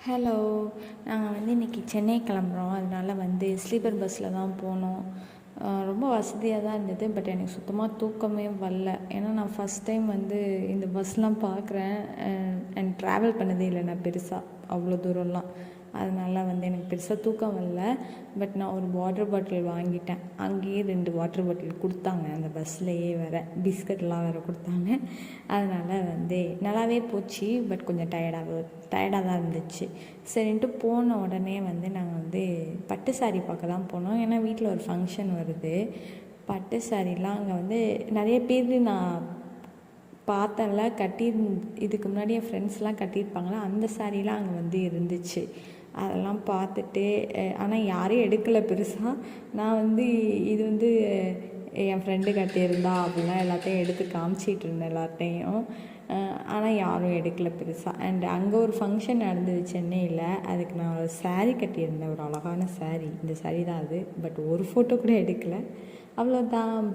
Hello. நாங்கள் இன்றைக்கி சென்னை கிளம்புறோம். அதனால் ஸ்லீப்பர் பஸ்ஸில் தான் போனோம். ரொம்ப வசதியாக தான் இருந்தது. பட் எனக்கு சுத்தமாக தூக்கமே வரல. ஏன்னா நான் ஃபஸ்ட் டைம் இந்த பஸ்லாம் பார்க்குறேன். அண்ட் ட்ராவல் பண்ணதே இல்லை நான் பெருசாக அவ்வளோ தூரம்லாம். அதனால் எனக்கு பெருசாக தூக்கம் வரல. பட் நான் ஒரு வாட்டர் பாட்டில் வாங்கிட்டேன். அங்கேயே 2 வாட்டர் பாட்டில் கொடுத்தாங்க. அந்த பஸ்லேயே வேறு பிஸ்கட்லாம் வேறு கொடுத்தாங்க. அதனால் நல்லாவே போச்சு. பட் கொஞ்சம் டயர்டாக தான் இருந்துச்சு. சரின்ட்டு போன உடனே நாங்கள் பட்டு சாரீ பார்க்க தான் போனோம். ஏன்னா வீட்டில் ஒரு ஃபங்க்ஷன் வருது. பட்டு சாரீலாம் அங்கே நிறைய பேர் நான் பார்த்தேன்ல இதுக்கு முன்னாடி என் ஃப்ரெண்ட்ஸ்லாம் கட்டியிருப்பாங்களா, அந்த சாரீலாம் அங்கே இருந்துச்சு. அதெல்லாம் பார்த்துட்டு ஆனால் யாரையும் எடுக்கலை பெருசாக. நான் இது என் ஃப்ரெண்டு கட்டியிருந்தா அப்படிலாம் எல்லாத்தையும் எடுத்து காமிச்சிட்டு இருந்தேன் எல்லாத்தையும். ஆனால் யாரும் எடுக்கலை பெருசாக. அண்ட் அங்கே ஒரு ஃபங்க்ஷன் நடந்தது சென்னையில். அதுக்கு நான் ஒரு சாரீ கட்டியிருந்தேன், ஒரு அழகான சாரீ. இந்த சாரீ தான் அது. பட் ஒரு ஃபோட்டோ கூட எடுக்கலை. அவ்வளோதான்.